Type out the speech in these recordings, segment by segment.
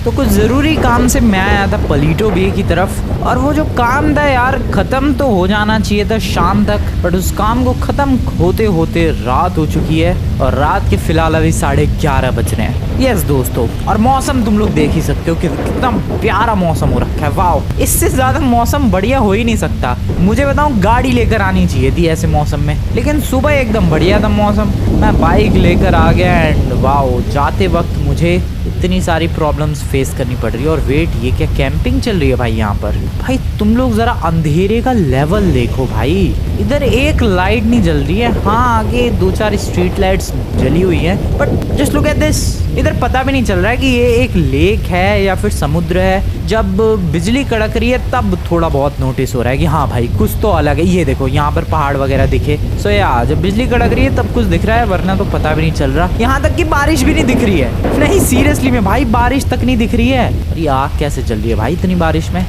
तो कुछ ज़रूरी काम से मैं आया था पलीटो बे की तरफ, और वो जो काम था यार ख़त्म तो हो जाना चाहिए था शाम तक, बट उस काम को ख़त्म होते होते रात हो चुकी है, और रात के फिलहाल अभी 11:30 बज रहे हैं। यस दोस्तों, और मौसम तुम लोग देख ही सकते हो कि कितना प्यारा मौसम हो रखा है। वाह, इससे ज़्यादा मौसम बढ़िया हो ही नहीं सकता। मुझे बताऊँ, गाड़ी लेकर आनी चाहिए थी ऐसे मौसम में, लेकिन सुबह एकदम बढ़िया था मौसम। मैं बाइक लेकर आ गया एंड वाओ, जाते वक्त मुझे इतनी सारी प्रॉब्लम्स फेस करनी पड़ रही है। और वेट, ये क्या कैंपिंग चल रही है भाई यहाँ पर? भाई तुम लोग ज़रा अंधेरे का लेवल देखो भाई, इधर एक लाइट नहीं जल रही है। हाँ, आगे 2-4 स्ट्रीट लाइट्स जली हुई हैं, but just look at this. इधर पता भी नहीं चल रहा है कि ये एक लेक है या फिर समुद्र है। जब बिजली कड़क रही है तब थोड़ा बहुत नोटिस हो रहा है कि हाँ भाई कुछ तो अलग है। ये देखो, यहाँ पर पहाड़ वगैरह दिखे। सो यार, जब बिजली कड़क रही है तब कुछ दिख रहा है, वरना तो पता भी नहीं चल रहा। यहाँ तक कि बारिश भी नहीं दिख रही है। नहीं सीरियसली में भाई, बारिश तक नहीं दिख रही है। अरे आग कैसे चल रही है भाई इतनी बारिश में?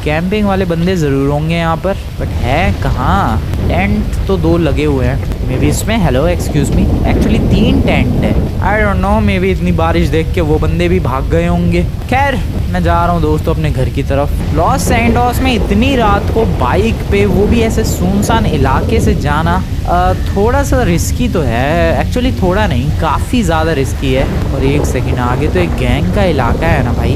कैंपिंग वाले बंदे ज़रूर होंगे यहाँ पर, बट है कहाँ? टेंट तो 2 लगे हुए हैं मे बी इसमें। Hello excuse me, actually 3 tent है। I don't know, maybe इतनी बारिश देख के वो बंदे भी भाग गए होंगे। खैर, मैं जा रहा हूँ दोस्तों अपने घर की तरफ। लॉस सैंटोस में इतनी रात को बाइक पे, वो भी ऐसे सुनसान इलाके से जाना थोड़ा सा रिस्की तो है। एक्चुअली थोड़ा नहीं, काफ़ी ज़्यादा रिस्की है। और एक सेकंड, आगे तो एक गैंग का इलाका है ना भाई।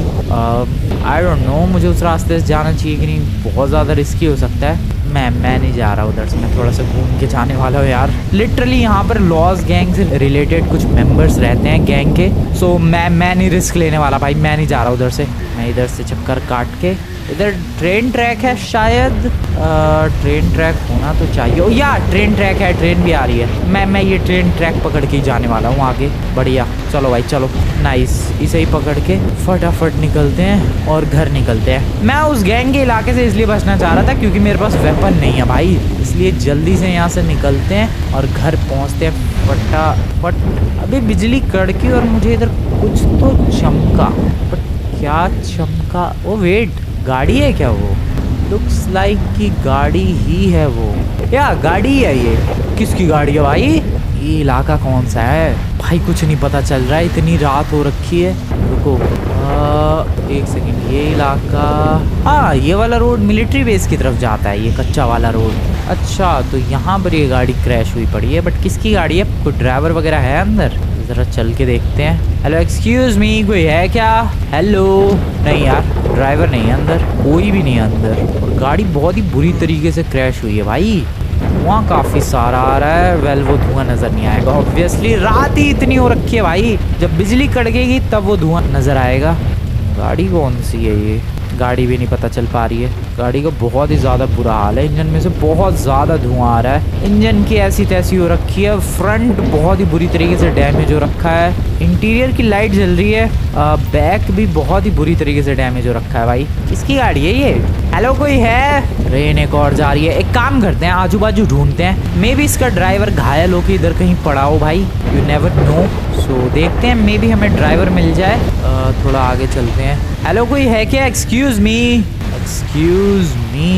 आई डोंट नो, मुझे उस रास्ते से जाना चाहिए कि नहीं। बहुत ज़्यादा रिस्की हो सकता है। मैं नहीं जा रहा उधर से, मैं थोड़ा सा घूम के जाने वाला हूँ यार। लिटरली यहाँ पर लॉस गैंग से रिलेटेड कुछ मेंबर्स रहते हैं गैंग के। सो मैं नहीं रिस्क लेने वाला भाई, मैं नहीं जा रहा उधर से। मैं इधर से चक्कर काट के, इधर ट्रेन ट्रैक है शायद। ट्रेन ट्रैक होना तो चाहिए। ओ या, ट्रेन ट्रैक है, ट्रेन भी आ रही है। मैं ये ट्रेन ट्रैक पकड़ के ही जाने वाला हूँ आगे। बढ़िया, चलो भाई चलो, नाइस। इसे ही पकड़ के फटाफट निकलते हैं और घर निकलते हैं। मैं उस गैंग के इलाके से इसलिए बचना चाह रहा था क्योंकि मेरे पास वेपन नहीं है भाई, इसलिए जल्दी से यहाँ से निकलते हैं और घर पहुँचते हैं फटाफट। अभी बिजली कड़की और मुझे इधर कुछ तो चमका, बट क्या चमका? ओ वेट, गाड़ी है क्या वो? लुक्स लाइक कि गाड़ी ही है वो। या गाड़ी है ये? किसकी गाड़ी है भाई? ये इलाका कौन सा है भाई? कुछ नहीं पता चल रहा है, इतनी रात हो रखी है। रुको, एक सेकंड, ये इलाका, हाँ ये वाला रोड मिलिट्री बेस की तरफ जाता है, ये कच्चा वाला रोड। अच्छा, तो यहाँ पर ये गाड़ी क्रैश हुई पड़ी है, बट किसकी गाड़ी है? कोई ड्राइवर वगैरह है अंदर? ज़रा चल के देखते हैं। हेलो एक्सक्यूज़ मी, कोई है क्या? हेलो, नहीं यार, ड्राइवर नहीं है अंदर, कोई भी नहीं है अंदर। और गाड़ी बहुत ही बुरी तरीके से क्रैश हुई है भाई। धुआं काफ़ी सारा आ रहा है। वेल, वो धुआं नज़र नहीं आएगा ऑब्वियसली, रात ही इतनी हो रखी है भाई। जब बिजली कड़केगी तब वो धुआं नज़र आएगा। गाड़ी कौन सी है ये? गाड़ी भी नहीं पता चल पा रही है। गाड़ी का बहुत ही ज़्यादा बुरा हाल है, इंजन में से बहुत ज़्यादा धुआं आ रहा है। इंजन की ऐसी तैसी हो रखी है। फ्रंट बहुत ही बुरी तरीके से डैमेज हो रखा है। इंटीरियर की लाइट जल रही है। बैक भी बहुत ही बुरी तरीके से डैमेज हो रखा है भाई। किसकी गाड़ी है ये? हेलो, कोई है? ट्रेन एक और जा रही है। एक काम करते हैं, आजू बाजू ढूंढते हैं। मे बी इसका ड्राइवर घायल होकर इधर कहीं पड़ा हो भाई, यू नेवर नो। सो देखते हैं, मे बी हमें ड्राइवर मिल जाए। थोड़ा आगे चलते हैं। हेलो, कोई है क्या? Excuse me, excuse me,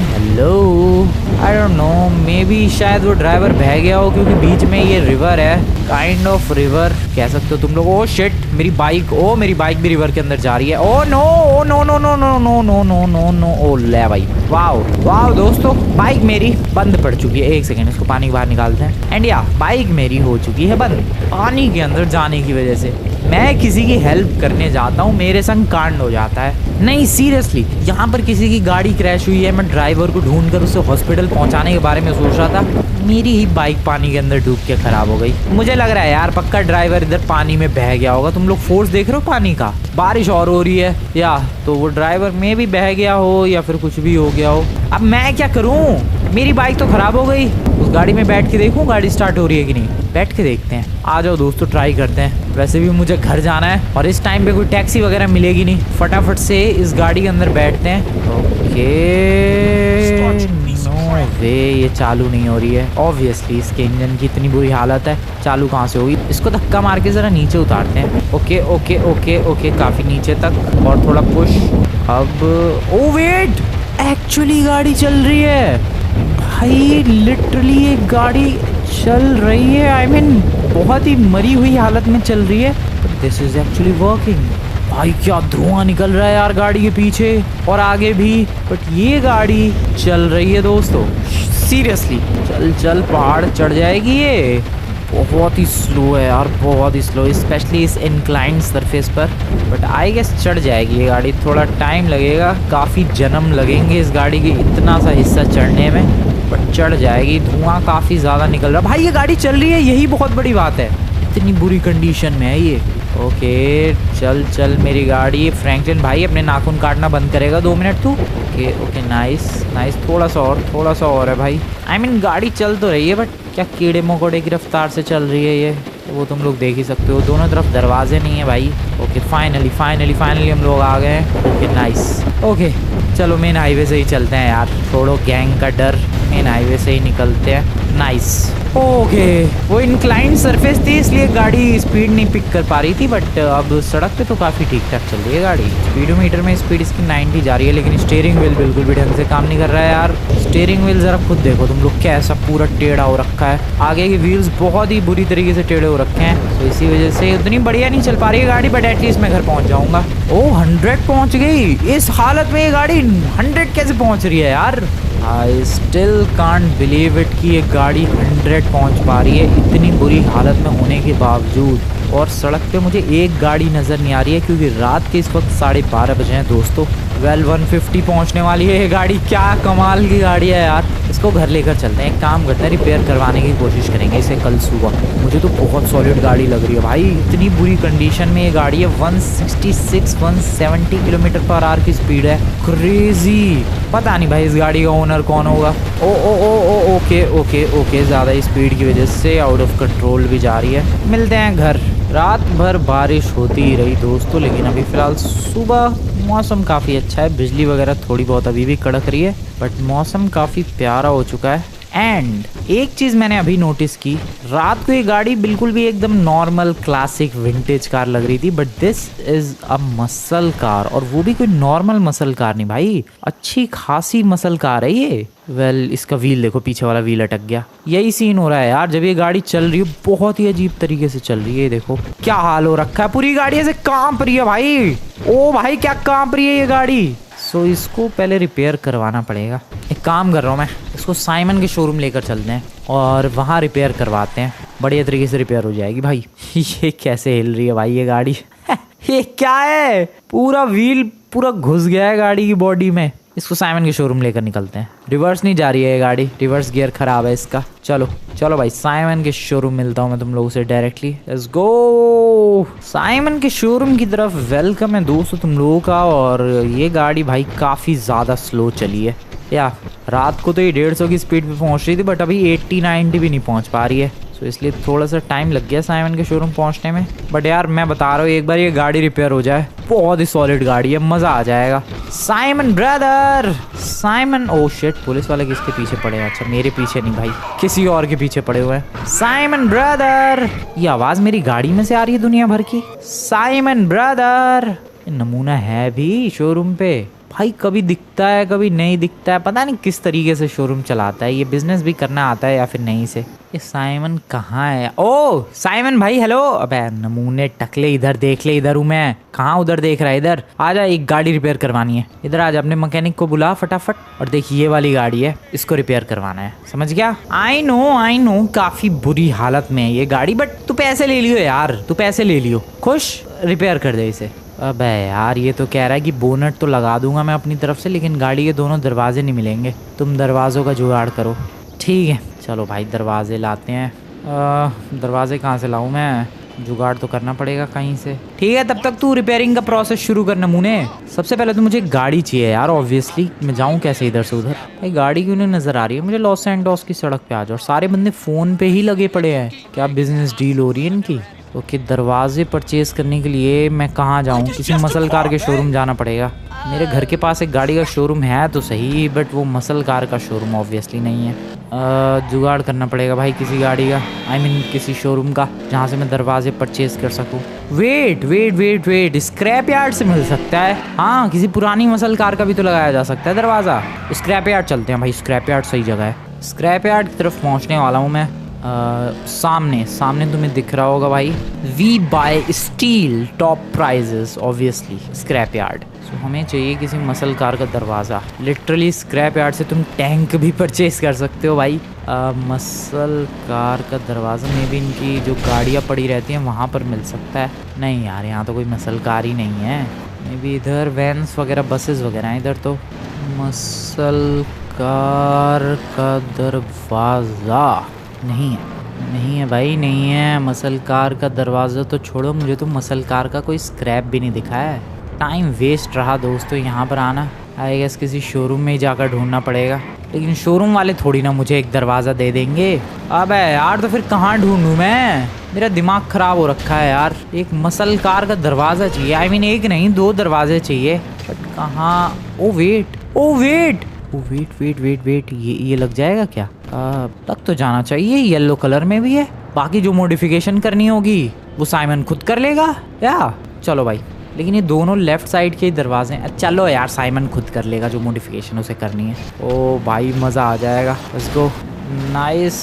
hello. I don't know, may be शायद वो ड्राइवर बह गया हो, क्योंकि बीच में ये रिवर है, काइंड ऑफ रिवर कह सकते हो तुम लोग। ओ शिट, मेरी बाइक, ओ मेरी बाइक भी रिवर के अंदर जा रही है। Oh no, oh no no no no no no no no no. Oh ले भाई, वाओ वाओ दोस्तों, बाइक मेरी बंद पड़ चुकी है। एक सेकेंड, इसको पानी के बाहर निकालते हैं। एंड या, बाइक मेरी हो चुकी है बंद, पानी के अंदर जाने की वजह से। मैं किसी की हेल्प करने जाता हूँ, मेरे संग कांड हो जाता है। नहीं सीरियसली, यहाँ पर किसी की गाड़ी क्रैश हुई है, मैं ड्राइवर को ढूंढकर उसे हॉस्पिटल पहुँचाने के बारे में सोच रहा था, मेरी ही बाइक पानी के अंदर डूब के खराब हो गई। मुझे लग रहा है यार पक्का ड्राइवर इधर पानी में बह गया होगा। तुम लोग फोर्स देख रहे हो पानी का? बारिश और हो रही है, या तो वो ड्राइवर में भी बह गया हो या फिर कुछ भी हो गया हो। अब मैं क्या करूँ? मेरी बाइक तो खराब हो गई। उस गाड़ी में बैठ के देखूँ गाड़ी स्टार्ट हो रही है कि नहीं। बैठ के देखते हैं। आ जाओ दोस्तों, ट्राई करते हैं। वैसे भी मुझे घर जाना है और इस टाइम पे कोई टैक्सी वगैरह मिलेगी नहीं। फटाफट से इस गाड़ी के अंदर बैठते हैं। ओके, नो वे, ये चालू नहीं हो रही है ऑब्वियसली। इसके इंजन की इतनी बुरी हालत है, चालू कहाँ से होगी? इसको धक्का मार के ज़रा नीचे उतारते हैं। ओके ओके ओके ओके, काफ़ी नीचे तक और थोड़ा पुश। अब ओ वेट, एक्चुअली गाड़ी चल रही है भाई, लिटरली एक गाड़ी चल रही है। आई मीन बहुत ही मरी हुई हालत में चल रही है, but this is actually working. भाई क्या धुआं निकल रहा है यार गाड़ी के पीछे और आगे भी, बट ये गाड़ी चल रही है दोस्तों सीरियसली। चल चल पहाड़ चढ़ जाएगी ये। बहुत ही स्लो है यार, बहुत ही स्लो, स्पेशली इस इंक्लाइंड सरफेस पर, बट आई गेस चढ़ जाएगी ये गाड़ी। थोड़ा टाइम लगेगा, काफ़ी जन्म लगेंगे इस गाड़ी के इतना सा हिस्सा चढ़ने में, बट चढ़ जाएगी। धुआं काफ़ी ज़्यादा निकल रहा है भाई, ये गाड़ी चल रही है, यही बहुत बड़ी बात है। इतनी बुरी कंडीशन में है ये। ओके चल चल मेरी गाड़ी। फ्रैंकलिन भाई अपने नाखून काटना बंद करेगा 2 मिनट तू। ओके ओके नाइस नाइस, थोड़ा सा और है भाई। आई मीन गाड़ी चल तो रही है, बट क्या कीड़े मकोड़े की रफ्तार से चल रही है ये, वो तुम लोग देख ही सकते हो। दोनों तरफ दरवाजे नहीं है भाई। ओके फाइनली हम लोग आ गए हैं। Okay nice. ओके चलो मेन हाईवे से ही चलते हैं यार, छोड़ो गैंग का डर, मेन हाईवे से ही निकलते हैं। नाइस। ओके वो इंक्लाइंड सरफेस थी इसलिए गाड़ी स्पीड नहीं पिक कर पा रही थी, बट अब सड़क पे तो काफ़ी ठीक ठाक चल रही है गाड़ी। स्पीडोमीटर में स्पीड इसकी 90 जा रही है, लेकिन स्टीयरिंग व्हील बिल्कुल भी ढंग से काम नहीं कर रहा है यार। स्टीयरिंग व्हील ज़रा खुद देखो तुम लोग, कैसा पूरा टेढ़ा हो रखा है। आगे के व्हील्स बहुत ही बुरी तरीके से टेढ़े हो रखे हैं, तो इसी वजह से उतनी बढ़िया नहीं चल पा रही है गाड़ी, बट एटलीस्ट मैं घर पहुँच जाऊँगा। ओह 100 पहुँच गई। इस हालत में ये गाड़ी 100 कैसे पहुँच रही है यार। I still can't believe it कि ये गाड़ी 100 पहुँच पा रही है इतनी बुरी हालत में होने के बावजूद। और सड़क पे मुझे एक गाड़ी नज़र नहीं आ रही है, क्योंकि रात के इस वक्त 12:30 बजे हैं दोस्तों। 150 पहुंचने वाली है ये गाड़ी। क्या कमाल की गाड़ी है यार। इसको घर लेकर चलते हैं, एक काम करते हैं रिपेयर करवाने की कोशिश करेंगे इसे कल सुबह। मुझे तो बहुत सॉलिड गाड़ी लग रही है भाई, इतनी बुरी कंडीशन में ये गाड़ी है। 166-170 किलोमीटर पर आवर की स्पीड है, क्रेजी। पता नहीं भाई इस गाड़ी का ओनर कौन होगा। ओ ओ ओ ओ ओके ओके ओके, ज़्यादा स्पीड की वजह से आउट ऑफ कंट्रोल भी जा रही है। मिलते हैं घर। रात भर बारिश होती ही रही दोस्तों, लेकिन अभी फ़िलहाल सुबह मौसम काफ़ी अच्छा है। बिजली वगैरह थोड़ी बहुत अभी भी कड़क रही है, बट मौसम काफ़ी प्यारा हो चुका है। एंड एक चीज़ मैंने अभी नोटिस की, रात को ये गाड़ी बिल्कुल भी एकदम नॉर्मल क्लासिक विंटेज कार लग रही थी, but this is a muscle car. और वो भी कोई नॉर्मल मसल कार नहीं भाई, अच्छी खासी मसल कार है ये। वेल इसका व्हील देखो, पीछे वाला व्हील अटक गया। यही सीन हो रहा है यार जब ये गाड़ी चल रही है, बहुत ही अजीब तरीके से चल रही है। देखो क्या हाल हो रखा है, पूरी गाड़ी ऐसे कांप रही है भाई। ओ भाई क्या कांप रही है ये गाड़ी। सो इसको पहले रिपेयर करवाना पड़ेगा। एक काम कर रहा हूँ मैं, इसको साइमन के शोरूम लेकर चलते हैं और वहाँ रिपेयर करवाते हैं, बढ़िया तरीके से रिपेयर हो जाएगी भाई। ये कैसे हिल रही है भाई ये गाड़ी। ये क्या है, पूरा व्हील पूरा घुस गया है गाड़ी की बॉडी में। इसको साइमन के शोरूम लेकर निकलते हैं। रिवर्स नहीं जा रही है ये गाड़ी, रिवर्स गियर खराब है इसका। चलो चलो भाई साइमन के शोरूम मिलता हूँ मैं तुम लोगों से डायरेक्टली। Let's go. साइमन के शोरूम की तरफ वेलकम है दोस्तों तुम लोगों का। और ये गाड़ी भाई काफ़ी ज़्यादा स्लो चली है या रात को तो ये 150 की स्पीड पे पहुँच रही थी, बट अभी 80-90 भी नहीं पहुँच पा रही है। तो इसलिए थोड़ा सा टाइम लग गया साइमन के शोरूम पहुंचने में। बट यार मैं बता रहा हूँ, एक बार ये गाड़ी रिपेयर हो जाए, बहुत ही सॉलिड गाड़ी है, मज़ा आ जाएगा। Simon brother, Simon. Oh shit, police वाले किसके पीछे पड़े हैं? अच्छा मेरे पीछे नहीं भाई, किसी और के पीछे पड़े हुए हैं। साइमन ब्रदर, ये आवाज़ मेरी गाड़ी में से आ रही है दुनिया भर की। साइमन ब्रदर, नमूना है भी शोरूम पे भाई, कभी दिखता है कभी नहीं दिखता है, पता नहीं किस तरीके से शोरूम चलाता है। ये बिजनेस भी करना आता है या फिर नहीं से। ये साइमन कहाँ है? ओ साइमन भाई हेलो। अबे नमूने टकले, इधर देख ले, इधर हूँ मैं। कहाँ उधर देख रहा है? इधर आजा, एक गाड़ी रिपेयर करवानी है। इधर आजा, अपने मैकेनिक को बुला फटाफट। और देखिए ये वाली गाड़ी है, इसको रिपेयर करवाना है, समझ गया? आई नो काफी बुरी हालत में है ये गाड़ी, बट तू पैसे ले लियो यार, तू पैसे ले लियो, खुश, रिपेयर कर दे इसे। अबे यार ये तो कह रहा है कि बोनट तो लगा दूंगा मैं अपनी तरफ से, लेकिन गाड़ी के दोनों दरवाजे नहीं मिलेंगे, तुम दरवाज़ों का जुगाड़ करो। ठीक है चलो भाई दरवाजे लाते हैं। दरवाजे कहाँ से लाऊं मैं? जुगाड़ तो करना पड़ेगा कहीं से। ठीक है तब तक तू रिपेयरिंग का प्रोसेस शुरू कर नमूने। सबसे पहले तो मुझे गाड़ी चाहिए यार, ऑब्वियसली मैं जाऊँ कैसे इधर से उधर? भाई गाड़ी क्यों नहीं नज़र आ रही है मुझे? लॉस एंटोस की सड़क पे आ जाओ। सारे बंदे फ़ोन पे ही लगे पड़े हैं, क्या बिजनेस डील हो रही है इनकी? ओके दरवाजे परचेज करने के लिए मैं कहाँ जाऊँ? किसी मसल कार के शोरूम जाना पड़ेगा। मेरे घर के पास एक गाड़ी का शोरूम है तो सही, बट वो मसल कार का शोरूम ऑब्वियसली नहीं है। जुगाड़ करना पड़ेगा भाई किसी गाड़ी का, आई मीन किसी शोरूम का जहाँ से मैं दरवाजे परचेज कर सकूँ। वेट, स्क्रैप यार्ड से मिल सकता है। हाँ किसी पुरानी मसल कार का भी तो लगाया जा सकता है दरवाज़ा। स्क्रैप यार्ड चलते हैं भाई, स्क्रैप यार्ड सही जगह है। स्क्रैप यार्ड की तरफ पहुँचने वाला हूँ मैं। सामने सामने तुम्हें दिख रहा होगा भाई, we buy steel top prices obviously scrap yard. So हमें चाहिए किसी मसल कार का दरवाज़ा। लिटरली स्क्रैप यार्ड से तुम टैंक भी परचेज कर सकते हो भाई। मसल कार का दरवाज़ा में भी इनकी जो गाड़ियाँ पड़ी रहती हैं वहाँ पर मिल सकता है। नहीं यार, यहाँ तो कोई मसल कार ही नहीं है। मे बी इधर वैन्स वगैरह, बसेस वगैरह हैं इधर। तो मसल कार का दरवाज़ा नहीं है, नहीं है भाई, नहीं है। मसल कार का दरवाज़ा तो छोड़ो, मुझे तो मसल कार का कोई स्क्रैप भी नहीं दिखा है। टाइम वेस्ट रहा दोस्तों यहाँ पर आना। आई गेस किसी शोरूम में ही जाकर ढूंढना पड़ेगा, लेकिन शोरूम वाले थोड़ी ना मुझे एक दरवाज़ा दे देंगे। अबे यार, तो फिर कहाँ ढूंढूं मैं? मेरा दिमाग ख़राब हो रखा है यार। एक मसल कार का दरवाज़ा चाहिए। आई मीन एक नहीं, 2 दरवाजे चाहिए, बट कहाँ? Oh wait, oh wait, oh wait wait wait wait, ये लग जाएगा क्या? लग तो जाना चाहिए। येलो कलर में भी है। बाकी जो मॉडिफिकेशन करनी होगी वो साइमन खुद कर लेगा या? चलो भाई, लेकिन ये दोनों लेफ्ट साइड के दरवाजे हैं। चलो यार, साइमन खुद कर लेगा जो मॉडिफिकेशन उसे करनी है। ओ भाई, मज़ा आ जाएगा। इसको नाइस।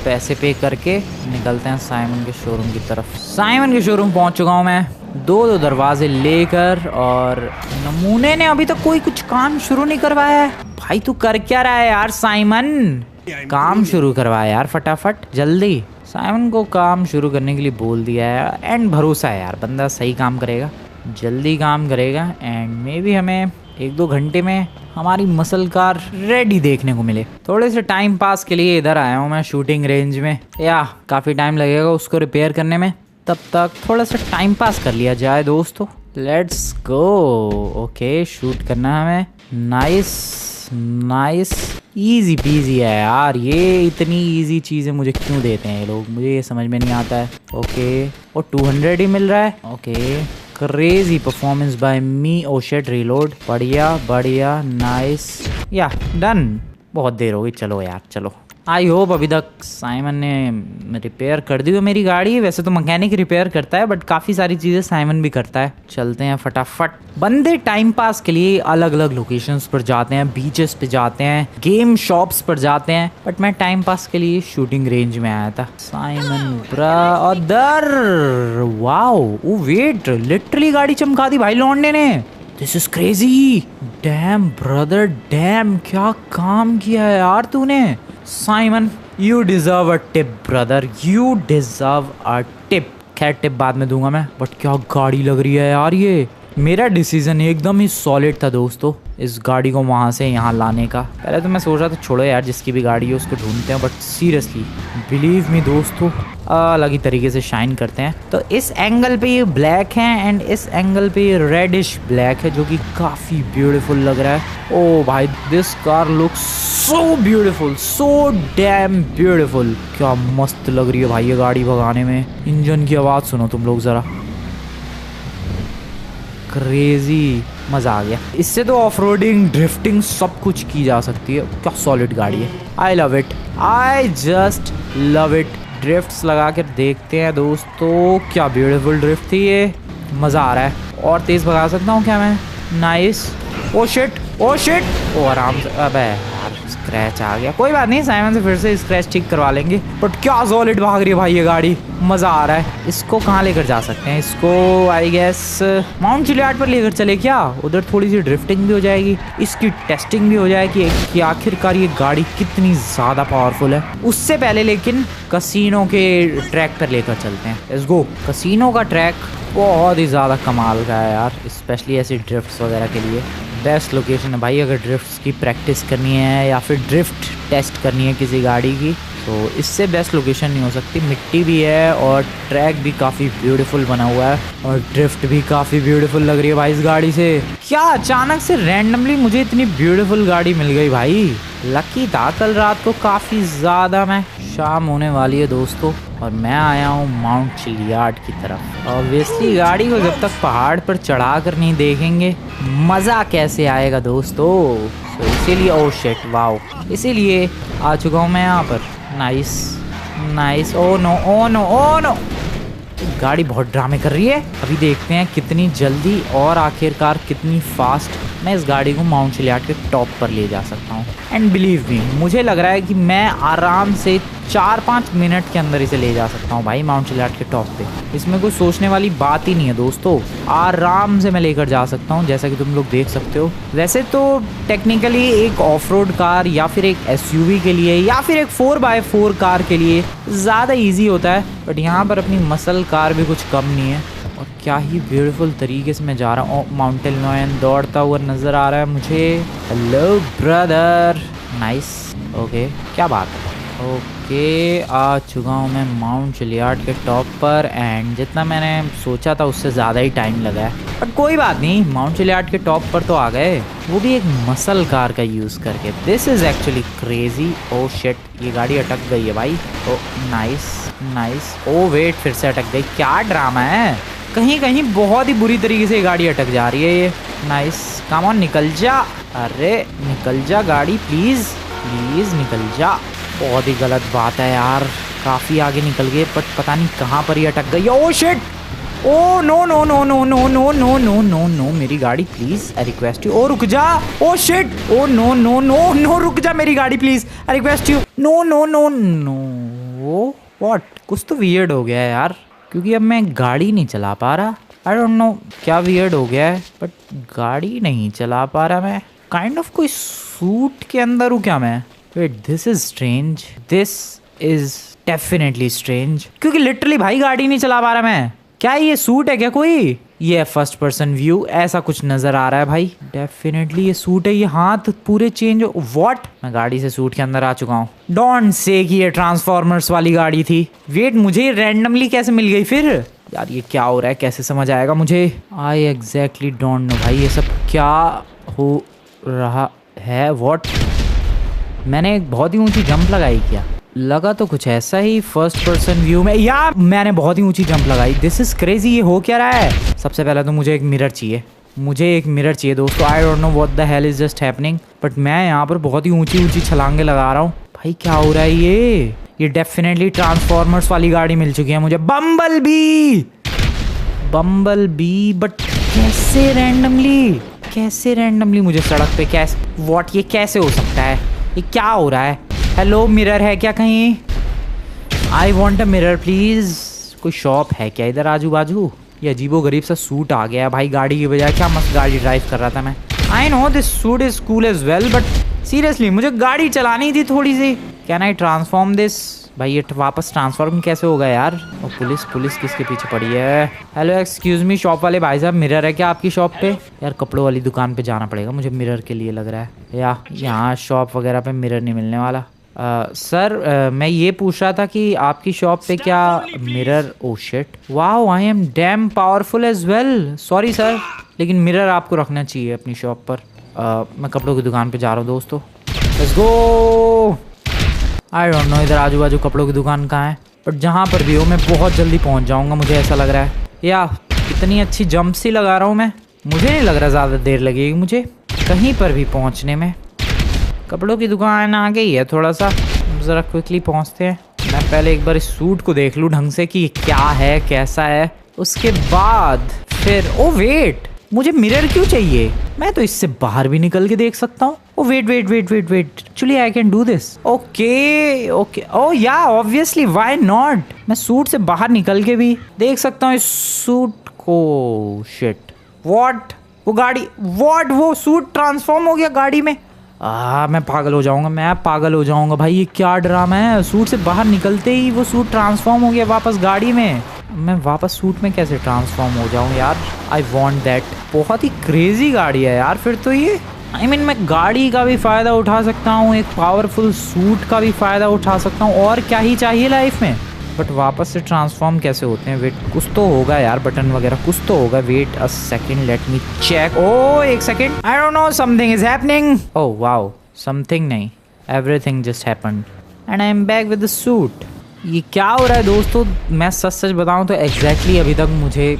पैसे पे करके निकलते हैं साइमन के शोरूम की तरफ। साइमन के शोरूम पहुंच चुका हूं मैं, 2 दरवाजे लेकर। और नमूने ने अभी तक कोई कुछ काम शुरू नहीं करवाया है। भाई तू कर क्या रहा है यार साइमन? काम शुरू करवाया यार फटाफट, जल्दी। साइमन को काम शुरू करने के लिए बोल दिया है, एंड भरोसा है यार बंदा सही काम करेगा, जल्दी काम करेगा। एंड मे बी हमें 1-2 घंटे में हमारी मसल कार रेडी देखने को मिले। थोड़े से टाइम पास के लिए इधर आया हूँ मैं शूटिंग रेंज में। या काफ़ी टाइम लगेगा उसको रिपेयर करने में, तब तक थोड़ा सा टाइम पास कर लिया जाए दोस्तों। Let's go. ओके, शूट करना है हमें। नाइस नाइस, इजी पीजी है यार। ये इतनी इजी चीज़ें मुझे क्यों देते हैं ये लोग, मुझे ये समझ में नहीं आता है। ओके, और 200 ही मिल रहा है। Okay, crazy performance by me. Oh shit, reload. बढ़िया बढ़िया, नाइस। या डन। बहुत देर हो गई, चलो यार चलो। आई होप अभी तक साइमन ने रिपेयर कर दी हो मेरी गाड़ी। वैसे तो मैकेनिक रिपेयर करता है, बट काफ़ी सारी चीज़ें साइमन भी करता है। चलते हैं फटाफट। बंदे टाइम पास के लिए अलग अलग लोकेशंस पर जाते हैं, बीचेस पे जाते हैं, गेम शॉप्स पर जाते हैं, बट मैं टाइम पास के लिए शूटिंग रेंज में आया था। Simon brother, wow, oh wait, literally गाड़ी चमका दी भाई लौंडे ने। This is crazy. Damn brother, damn, क्या काम किया है यार तूने। Simon, you deserve a tip brother, you deserve a tip. खैर टिप बाद में दूंगा मैं, बट क्या गाड़ी लग रही है यार ये। मेरा डिसीजन एकदम ही सॉलिड था दोस्तों इस गाड़ी को वहाँ से यहाँ लाने का। पहले तो मैं सोच रहा था छोड़ो यार, जिसकी भी गाड़ी है उसको ढूंढते हैं, बट सीरियसली बिलीव मी दोस्तों, अलग ही तरीके से शाइन करते हैं। तो इस एंगल पे ये ब्लैक है, एंड इस एंगल पे ये रेडिश ब्लैक है, जो कि काफ़ी ब्यूटीफुल लग रहा है। ओ भाई, this car looks so beautiful, so damn beautiful. क्या मस्त लग रही है भाई ये गाड़ी भगाने में। इंजन की आवाज़ सुनो तुम लोग ज़रा, क्रेजी, मज़ा आ गया। इससे तो ऑफ रोडिंग, ड्रिफ्टिंग सब कुछ की जा सकती है। क्या सॉलिड गाड़ी है। I love it, I just love it. Drifts लगा कर देखते हैं दोस्तों, क्या ब्यूटीफुल ड्रिफ्ट थी ये। मज़ा आ रहा है। और तेज़ भगा सकता हूँ क्या मैं? Nice. Oh shit, oh shit, oh आराम से। अबे यार, स्क्रैच आ गया। कोई बात नहीं, साइमन से फिर से स्क्रैच ठीक करवा लेंगे। बट क्या सॉलिड भाग रही है भाई ये गाड़ी, मज़ा आ रहा है। इसको कहाँ लेकर जा सकते हैं? इसको आई गेस माउंट चिलियार्ड पर लेकर चले क्या? उधर थोड़ी सी ड्रिफ्टिंग भी हो जाएगी, इसकी टेस्टिंग भी हो जाएगी कि आखिरकार ये गाड़ी कितनी ज़्यादा पावरफुल है। उससे पहले लेकिन कसीनो के ट्रैक पर लेकर चलते हैं। Let's go. कसीनो का ट्रैक बहुत ही ज़्यादा कमाल का है यार, स्पेशली ऐसी ड्रिफ्ट्स वगैरह के लिए बेस्ट लोकेशन है भाई। अगर ड्रिफ्ट्स की प्रैक्टिस करनी है या फिर ड्रिफ्ट टेस्ट करनी है किसी गाड़ी की, तो इससे बेस्ट लोकेशन नहीं हो सकती। मिट्टी भी है और ट्रैक भी काफ़ी ब्यूटीफुल बना हुआ है, और ड्रिफ्ट भी काफ़ी ब्यूटीफुल लग रही है भाई इस गाड़ी से। क्या अचानक से रैंडमली मुझे इतनी ब्यूटीफुल गाड़ी मिल गई भाई। लकी था कल रात को काफ़ी ज़्यादा मैं। शाम होने वाली है दोस्तों, और मैं आया हूँ माउंट चिलियार्ड की तरफ। ऑब्वियसली गाड़ी को जब तक पहाड़ पर चढ़ा कर नहीं देखेंगे, मज़ा कैसे आएगा दोस्तों। तो इसीलिए, ओ शिट, वाओ, इसीलिए आ चुका हूँ मैं यहाँ पर। Nice nice. Oh no, oh no, oh no, गाड़ी बहुत ड्रामे कर रही है। अभी देखते हैं कितनी जल्दी और आखिरकार कितनी फास्ट मैं इस गाड़ी को माउंट चिलियार्ड के टॉप पर ले जा सकता हूँ। एंड बिलीव मी, मुझे लग रहा है कि मैं आराम से 4-5 मिनट के अंदर इसे ले जा सकता हूँ भाई माउंट चेलियाड के टॉप पे। इसमें कोई सोचने वाली बात ही नहीं है दोस्तों, आराम से मैं लेकर जा सकता हूँ जैसा कि तुम लोग देख सकते हो। वैसे तो टेक्निकली एक ऑफ रोड कार या फिर एक एसयूवी के लिए या फिर एक 4x4 कार के लिए ज़्यादा ईजी होता है, बट यहाँ पर अपनी मसल कार भी कुछ कम नहीं है। और क्या ही ब्यूटीफुल तरीके से मैं जा रहा हूँ। माउंटेन लॉयन दौड़ता हुआ नज़र आ रहा है मुझे। हेलो ब्रदर, नाइस, ओके, क्या बात है। ओके, आ चुका हूँ मैं माउंट चेलियाड के टॉप पर एंड जितना मैंने सोचा था उससे ज़्यादा ही टाइम लगा है, बट कोई बात नहीं, माउंट चेलियाड के टॉप पर तो आ गए, वो भी एक मसल कार का यूज़ करके। This is actually crazy. Oh shit, ये गाड़ी अटक गई है भाई। ओ नाइस नाइस। ओ वेट, फिर से अटक गई, क्या ड्रामा है। कहीं कहीं बहुत ही बुरी तरीके से गाड़ी अटक जा रही है ये। नाइस, कम ऑन, निकल जा। अरे निकल जा गाड़ी, प्लीज़ प्लीज़ निकल जा। बहुत ही गलत बात है यार, काफ़ी आगे निकल गए बट पता नहीं कहाँ पर ही अटक गई। Oh shit, oh no no no no no no no no no no, मेरी गाड़ी please, I request you. Oh रुक जा। Oh shit, oh no no no no, रुक जा मेरी गाड़ी please, I request you. No no no no, what, कुछ तो वियर्ड हो गया है यार, क्योंकि अब मैं गाड़ी नहीं चला पा रहा। आई डोंट नो क्या वियर्ड हो गया है, बट गाड़ी नहीं चला पा रहा मैं। काइंड ऑफ कोई सूट के अंदर हूँ क्या मैं? Wait, this is strange, this is definitely strange, क्योंकि लिटरली भाई गाड़ी नहीं चला पा रहा मैं। क्या ये सूट है क्या कोई? ये फर्स्ट पर्सन व्यू ऐसा कुछ नजर आ रहा है भाई। डेफिनेटली ये सूट है, ये हाथ पूरे चेंज। व्हाट, मैं गाड़ी से सूट के अंदर आ चुका हूँ। डोंट से कि ये ट्रांसफॉर्मर्स वाली गाड़ी थी। वेट, मुझे रैंडमली कैसे मिल गई फिर? यार ये क्या हो रहा है, कैसे समझ आएगा मुझे? आई एग्जैक्टली डोंट नो भाई, ये सब क्या हो रहा है। व्हाट, मैंने एक बहुत ही ऊंची जंप लगाई क्या? लगा तो कुछ ऐसा ही फर्स्ट पर्सन व्यू में, या मैंने बहुत ही ऊंची जंप लगाई। दिस इज क्रेजी, ये हो क्या रहा है? सबसे पहले तो मुझे एक मिरर चाहिए, मुझे एक मिरर चाहिए दोस्तों। आई don't know what the hell is just happening, but मैं यहाँ पर बहुत ही ऊंची ऊंची छलांगे लगा रहा हूँ। भाई क्या हो रहा है ये डेफिनेटली ट्रांसफॉर्मर्स वाली गाड़ी मिल चुकी है मुझे। बम्बल बी, बट कैसे रैंडमली मुझे सड़क पे, कैसे, व्हाट, ये कैसे हो सकता है? ये क्या हो रहा है? हेलो, मिरर है क्या कहीं? I want a mirror please. कोई शॉप है क्या इधर आजू बाजू? ये अजीबो गरीब सा सूट आ गया भाई गाड़ी की बजाय। क्या मस्त गाड़ी ड्राइव कर रहा था मैं। I know this suit is cool as well, but seriously मुझे गाड़ी चलानी थी थोड़ी सी। Can I transform this? भाई ये वापस ट्रांसफॉर्म कैसे होगा यार? और पुलिस किसके पीछे पड़ी है? हेलो एक्सक्यूज मी, शॉप वाले भाई साहब, मिरर है क्या आपकी शॉप पे? यार कपड़ों वाली दुकान पे जाना पड़ेगा मुझे मिरर के लिए लग रहा है, या यहाँ शॉप वगैरह पे मिरर नहीं मिलने वाला। सर मैं ये पूछ रहा था कि आपकी शॉप पे क्या mirror? Oh shit, wow, I am damn powerful as well. Sorry sir, लेकिन मिरर आपको रखना चाहिए अपनी शॉप पर। मैं कपड़ों की दुकान पे जा रहा हूँ दोस्तों, let's go. I don't no इधर आजू बाजू कपड़ों की दुकान कहाँ है, बट जहाँ पर भी हो मैं बहुत जल्दी पहुँच जाऊँगा, मुझे ऐसा लग रहा है। या इतनी अच्छी जंप सी लगा रहा हूँ मैं, मुझे नहीं लग रहा ज़्यादा देर लगेगी मुझे कहीं पर भी पहुँचने में। कपड़ों की दुकान आ गई है, थोड़ा सा ज़रा क्विकली पहुँचते हैं। मैं पहले एक बार इस सूट को देख लूँ ढंग से कि क्या है, कैसा है, उसके बाद फिर। ओ वेट, मुझे मिरर क्यों चाहिए? मैं तो इससे बाहर भी निकल के देख सकता हूँ। Oh wait, actually I can do this. Okay, oh yeah obviously, why not. मैं सूट से बाहर निकल के भी देख सकता हूँ इस सूट को। शिट, व्हाट, वो गाड़ी, व्हाट, वो सूट ट्रांसफॉर्म हो गया गाड़ी में। मैं पागल हो जाऊंगा भाई, ये क्या ड्रामा है? सूट से बाहर निकलते ही वो सूट ट्रांसफॉर्म हो गया वापस गाड़ी में। मैं वापस सूट में कैसे ट्रांसफॉर्म हो जाऊं यार? I want that. बहुत ही क्रेजी गाड़ी है यार फिर तो ये। आई मीन मैं गाड़ी का भी फ़ायदा उठा सकता हूँ, एक पावरफुल सूट का भी फ़ायदा उठा सकता हूँ, और क्या ही चाहिए लाइफ में। बट वापस से ट्रांसफॉर्म कैसे होते हैं? वेट, कुछ तो होगा यार, बटन वगैरह कुछ तो होगा। Wait a second, let me check. Oh एक second, I don't know, something is happening. Oh wow, something नहीं, everything just happened and I am back with the suit. ये क्या हो रहा है दोस्तों? मैं सच बताऊं तो एग्जैक्टली अभी तक मुझे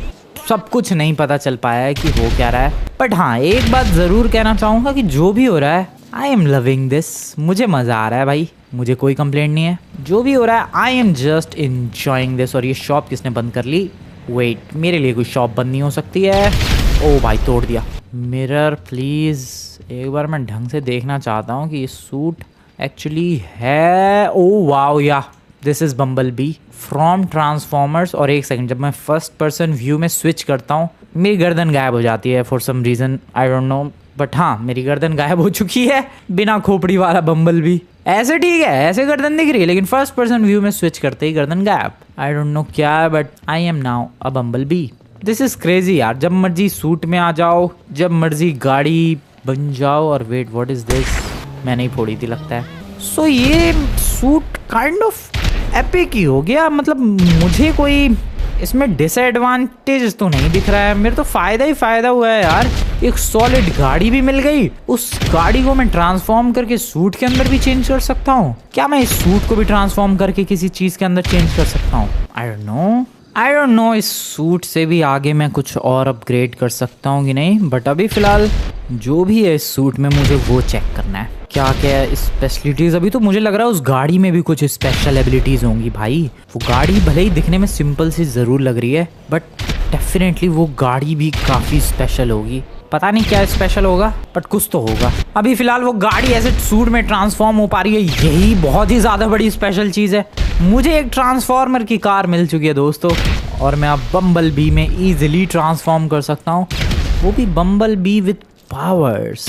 सब कुछ नहीं पता चल पाया है कि हो क्या रहा है। बट हाँ, एक बात ज़रूर कहना चाहूँगा कि जो भी हो रहा है, आई एम लविंग दिस। मुझे मज़ा आ रहा है भाई, मुझे कोई कंप्लेंट नहीं है। जो भी हो रहा है, I am just enjoying this. और ये शॉप किसने बंद कर ली? वेट, मेरे लिए कोई शॉप बंद नहीं हो सकती है। ओ भाई, तोड़ दिया। मिरर प्लीज़, एक बार मैं ढंग से देखना चाहता हूँ कि ये सूट एक्चुअली है। Oh wow yeah this is Bumblebee from Transformers. और एक सेकंड, जब मैं फर्स्ट पर्सन व्यू में स्विच करता हूँ मेरी गर्दन गायब हो जाती है for some reason, I don't know, but हाँ मेरी गर्दन गायब हो चुकी है। बिना खोपड़ी वाला बम्बल बी। ऐसे ठीक है, ऐसे गर्दन दिख रही है, लेकिन फर्स्ट पर्सन व्यू में स्विच करते ही गर्दन गायब। आई डोंट नो क्या है, but I am now a bumble B. This is crazy यार। जब मर्जी सूट में आ जाओ, जब मर्जी गाड़ी बन जाओ। और वेट, व्हाट इज़ दिस? मैंने ही फोड़ी थी लगता है। सो ये सूट काइंड ऑफ एपिक ही हो गया। मतलब मुझे कोई इसमें डिसएडवांटेज तो नहीं दिख रहा है, मेरे तो फ़ायदा ही फ़ायदा हुआ है यार। एक सॉलिड गाड़ी भी मिल गई, उस गाड़ी को मैं ट्रांसफॉर्म करके सूट के अंदर भी चेंज कर सकता हूँ। क्या मैं इस सूट को भी ट्रांसफॉर्म करके किसी चीज़ के अंदर चेंज कर सकता हूँ? आई डोंट नो इस सूट से भी आगे मैं कुछ और अपग्रेड कर सकता हूँ कि नहीं, बट अभी फ़िलहाल जो भी है इस सूट में मुझे वो चेक करना है। क्या क्या है स्पेशलिटीज़? अभी तो मुझे लग रहा है उस गाड़ी में भी कुछ स्पेशल एबिलिटीज़ होंगी भाई। वो गाड़ी भले ही दिखने में सिंपल सी ज़रूर लग रही है, बट डेफिनेटली वो गाड़ी भी काफ़ी स्पेशल होगी। पता नहीं क्या स्पेशल होगा, बट कुछ तो होगा। अभी फ़िलहाल वो गाड़ी ऐसे सूट में ट्रांसफॉर्म हो पा रही है, यही बहुत ही ज़्यादा बड़ी स्पेशल चीज़ है। मुझे एक ट्रांसफॉर्मर की कार मिल चुकी है दोस्तों, और मैं अब बम्बल बी में ईजिली ट्रांसफॉर्म कर सकता हूँ, वो भी बम्बल बी विद पावर्स।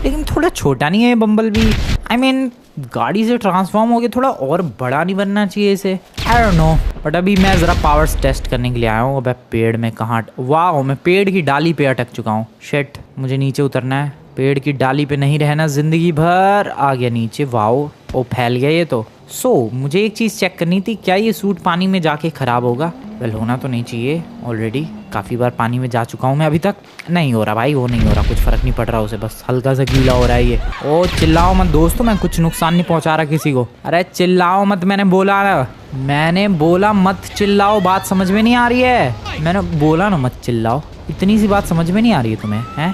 लेकिन थोड़ा छोटा नहीं है बम्बल बी? आई मीन गाड़ी से ट्रांसफॉर्म हो गया, थोड़ा और बड़ा नहीं बनना चाहिए इसे? आई डोंट नो, बट अभी मैं ज़रा पावर्स टेस्ट करने के लिए आया हूँ। अब पेड़ में कहाँ, वाह मैं पेड़ की डाली पे अटक चुका हूँ। शिट, मुझे नीचे उतरना है। पेड़ की डाली पे नहीं रहना ज़िंदगी भर। आ गया नीचे, वाओ, ओ फैल गया ये तो। मुझे एक चीज़ चेक करनी थी, क्या ये सूट पानी में जाके ख़राब होगा? वेल होना तो नहीं चाहिए, ऑलरेडी काफ़ी बार पानी में जा चुका हूँ मैं, अभी तक नहीं हो रहा भाई, वो नहीं हो रहा, कुछ फ़र्क नहीं पड़ रहा उसे, बस हल्का सा गीला हो रहा है ये। ओ चिल्लाओ मत दोस्तों, मैं कुछ नुकसान नहीं पहुँचा रहा किसी को। अरे चिल्लाओ मत, मैंने बोला मत चिल्लाओ, बात समझ में नहीं आ रही है? मैंने बोला ना मत चिल्लाओ। इतनी सी बात समझ में नहीं आ रही है तुम्हें? हैं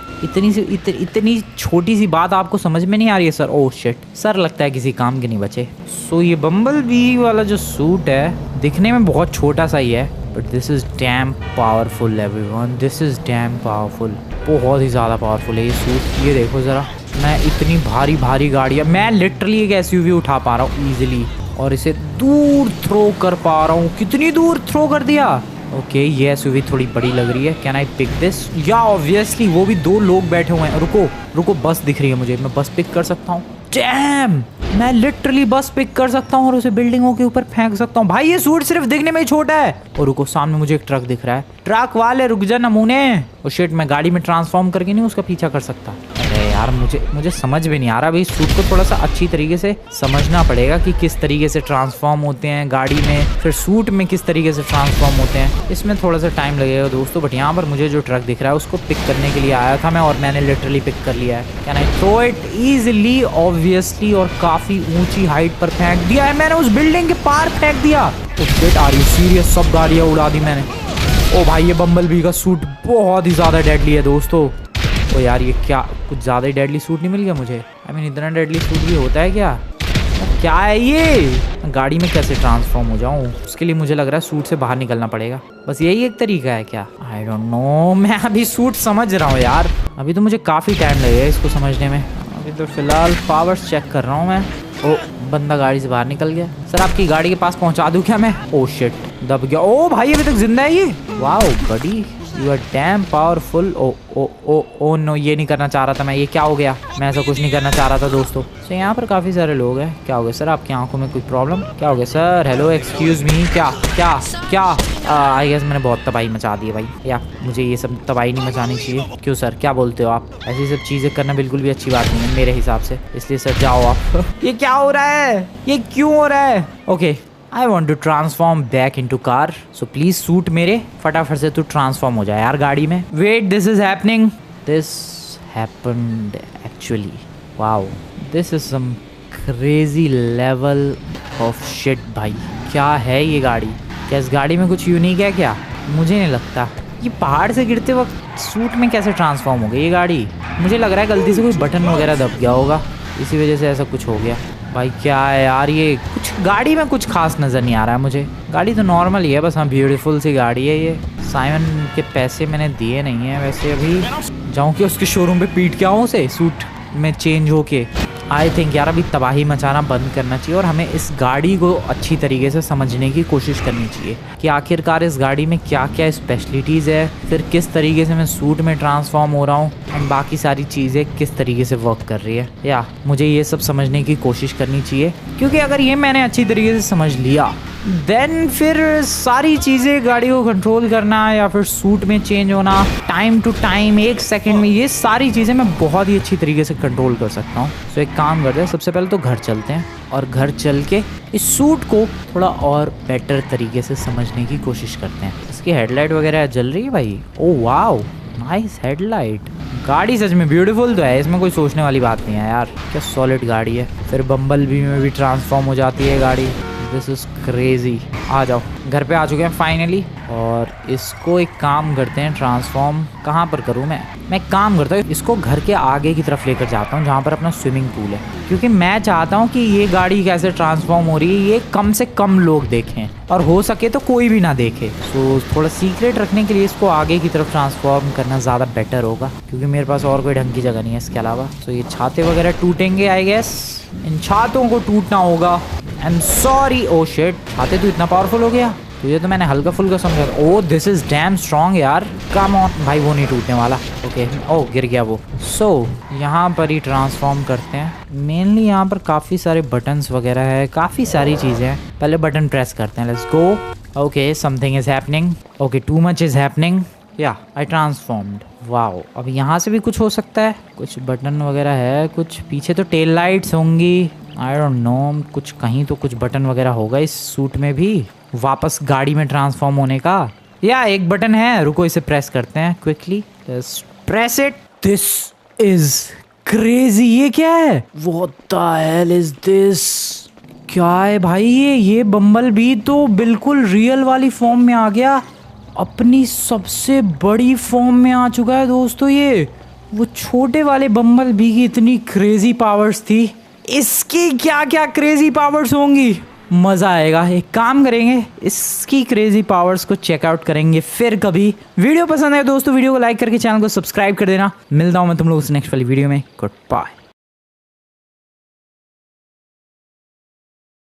इतनी छोटी सी बात आपको समझ में नहीं आ रही है सर? ओह शिट, सर लगता है किसी काम के नहीं बचे। ये बम्बल बी वाला जो सूट है दिखने में बहुत छोटा सा ही है, but this is dam powerful everyone, this is dam powerful. बहुत ही ज़्यादा पावरफुल है ये सूट। ये देखो ज़रा, मैं इतनी भारी गाड़ियाँ, मैं लिटरली एक एसयूवी उठा पा रहा हूँ ईजिली, और इसे दूर थ्रो कर पा रहा हूँ। कितनी दूर थ्रो कर दिया। ओके, ये एसयूवी थोड़ी बड़ी लग रही है। Can I pick this? Yeah obviously, वो भी 2 लोग बैठे हुए हैं। रुको, बस दिख रही है मुझे, मैं बस पिक कर सकता हूँ। डैम, मैं लिटरली बस पिक कर सकता हूँ और उसे बिल्डिंगों के ऊपर फेंक सकता हूँ। भाई ये सूट सिर्फ दिखने में ही छोटा है। और रुको, सामने मुझे एक ट्रक दिख रहा है। ट्रक वाले रुक जा नमूने। और शिट, मैं गाड़ी में ट्रांसफॉर्म करके नहीं उसका पीछा कर सकता। अरे यार, मुझे समझ में नहीं आ रहा भाई। सूट को थोड़ा सा अच्छी तरीके से समझना पड़ेगा कि किस तरीके से ट्रांसफॉर्म होते हैं गाड़ी में, फिर सूट में किस तरीके से ट्रांसफॉर्म होते हैं। इसमें थोड़ा सा टाइम लगेगा दोस्तों, बट यहाँ पर मुझे जो ट्रक दिख रहा है उसको पिक करने के लिए आया था मैं, और मैंने लिटरली पिक कर लिया है। Can I throw it easily? Obviously, और काफी ऊंची हाइट पर फेंक दिया है मैंने, उस बिल्डिंग के पार फेंक दिया। Are you serious? सब गाड़ियाँ उड़ा दी मैंने। ओ भाई, ये बम्बल बी का सूट बहुत ही ज़्यादा डेडली है दोस्तों। ओ यार, ये क्या कुछ ज़्यादा ही डेडली सूट नहीं मिल गया मुझे? आई मीन इतना डेडली सूट भी होता है क्या? क्या है ये? गाड़ी में कैसे ट्रांसफॉर्म हो जाऊँ? उसके लिए मुझे लग रहा है सूट से बाहर निकलना पड़ेगा। बस यही एक तरीका है क्या? आई डोंट नो, मैं अभी सूट समझ रहा हूँ यार। अभी तो मुझे काफ़ी टाइम लगेगा इसको समझने में। अभी तो फिलहाल पावर्स चेक कर रहा हूँ मैं। ओ, बंदा गाड़ी से बाहर निकल गया। सर आपकी गाड़ी के पास पहुँचा दूँ क्या मैं? ओ शिट, दब गया। ओ भाई, अभी तक जिंदा है ये। Wow buddy, you are damn powerful. Oh no, ये नहीं करना चाह रहा था मैं। ये क्या हो गया? मैं ऐसा कुछ नहीं करना चाह रहा था दोस्तों। तो यहाँ पर काफ़ी सारे लोग हैं। क्या हो गया सर? आपकी आंखों में कोई प्रॉब्लम? क्या हो गया सर? Hello, excuse me. क्या आई गेस मैंने बहुत तबाही मचा दी है भाई। या मुझे ये सब तबाही नहीं मचानी चाहिए। क्यों सर, क्या बोलते हो आप? ऐसी सब चीज़ें करना बिल्कुल भी अच्छी बात नहीं है मेरे हिसाब से, इसलिए सर जाओ आप। ये क्या हो रहा है? ये क्यों हो रहा है? Okay, I want to transform back into car. So please suit मेरे फटाफट से तू ट्रांसफॉर्म हो जाए यार गाड़ी में। Wait, this is happening. This happened actually. Wow, this is some crazy level of shit भाई। क्या है ये गाड़ी? क्या इस गाड़ी में कुछ यूनिक है क्या? मुझे नहीं लगता। ये पहाड़ से गिरते वक्त सूट में कैसे ट्रांसफॉर्म हो गई ये गाड़ी? मुझे लग रहा है गलती से कोई बटन वगैरह दब गया होगा, इसी वजह से ऐसा कुछ हो गया। भाई क्या है यार, ये कुछ गाड़ी में कुछ खास नज़र नहीं आ रहा है मुझे। गाड़ी तो नॉर्मल ही है बस। हाँ, ब्यूटीफुल सी गाड़ी है ये। साइमन के पैसे मैंने दिए नहीं हैं वैसे। अभी जाऊँ कि उसके शोरूम पे पीट के आऊँ उसे सूट में चेंज होके? आई थिंक यार अभी तबाही मचाना बंद करना चाहिए और हमें इस गाड़ी को अच्छी तरीके से समझने की कोशिश करनी चाहिए कि आखिरकार इस गाड़ी में क्या क्या स्पेशलिटीज़ है, फिर किस तरीके से मैं सूट में ट्रांसफॉर्म हो रहा हूँ एंड बाकी सारी चीज़ें किस तरीके से वर्क कर रही है। या मुझे ये सब समझने की कोशिश करनी चाहिए, क्योंकि अगर ये मैंने अच्छी तरीके से समझ लिया देन फिर सारी चीज़ें गाड़ी को कंट्रोल करना या फिर सूट में चेंज होना टाइम टू टाइम 1 सेकंड में, ये सारी चीज़ें मैं बहुत ही अच्छी तरीके से कंट्रोल कर सकता हूँ। तो एक काम करते हैं, सबसे पहले तो घर चलते हैं और घर चल के इस सूट को थोड़ा और बेटर तरीके से समझने की कोशिश करते हैं। इसकी हेडलाइट वगैरह जल रही है भाई, ओ वाओ नाइस हेडलाइट। गाड़ी सच में ब्यूटीफुल तो है, इसमें कोई सोचने वाली बात नहीं है यार, क्या सॉलिड गाड़ी है। फिर बम्बल बी में भी ट्रांसफॉर्म हो जाती है गाड़ी, दिस इज़ क्रेजी। आ जाओ, घर पे आ चुके हैं फाइनली और इसको एक काम करते हैं, ट्रांसफॉर्म कहाँ पर करूँ मैं एक काम करता हूँ, इसको घर के आगे की तरफ लेकर जाता हूँ जहाँ पर अपना स्विमिंग पूल है, क्योंकि मैं चाहता हूँ कि ये गाड़ी कैसे ट्रांसफॉर्म हो रही है ये कम से कम लोग देखें और हो सके तो कोई भी ना देखे। तो थोड़ा सीक्रेट रखने के लिए इसको आगे की तरफ ट्रांसफॉर्म करना ज़्यादा बेटर होगा, क्योंकि मेरे पास और कोई ढंग की जगह नहीं है इसके अलावा। तो ये छाते वगैरह टूटेंगे आई गेस, इन छातों को टूटना होगा। I am sorry, oh shit, छाते तो इतना पावरफुल हो गया, तो ये तो मैंने हल्का फुल्का समझा। ओ दिस इज डैम स्ट्रॉन्ग यार, कम ऑन भाई, वो नहीं टूटने वाला। ओके ओ गिर गया वो। सो यहाँ पर ही ट्रांसफॉर्म करते हैं। मेनली यहाँ पर काफ़ी सारे बटन्स वगैरह है, काफ़ी सारी चीज़ें हैं। पहले बटन प्रेस करते हैं, let's go. Okay something is happening, okay too much is happening, या आई ट्रांसफॉर्म्ड। वाओ, अब यहाँ से भी कुछ हो सकता है, कुछ बटन वगैरह है, कुछ पीछे तो टेल लाइट्स होंगी, आई डोंट नो, कुछ कहीं तो कुछ बटन वगैरह होगा इस सूट में भी वापस गाड़ी में ट्रांसफॉर्म होने का। या एक बटन है, रुको इसे प्रेस करते हैं quickly, press it. This is crazy, ये क्या है, what the hell is this, क्या है भाई ये बम्बल बी तो बिल्कुल रियल वाली फॉर्म में आ गया, अपनी सबसे बड़ी फॉर्म में आ चुका है दोस्तों ये। वो छोटे वाले बम्बल बी की इतनी क्रेजी पावर्स थी, इसकी क्या क्या क्रेजी पावर्स होंगी, मज़ा आएगा। एक काम करेंगे, इसकी क्रेजी पावर्स को चेकआउट करेंगे फिर कभी। वीडियो पसंद है दोस्तों, वीडियो को लाइक करके चैनल को सब्सक्राइब कर देना। मिलता हूँ मैं तुम लोगों से नेक्स्ट वाली वीडियो में। Good bye.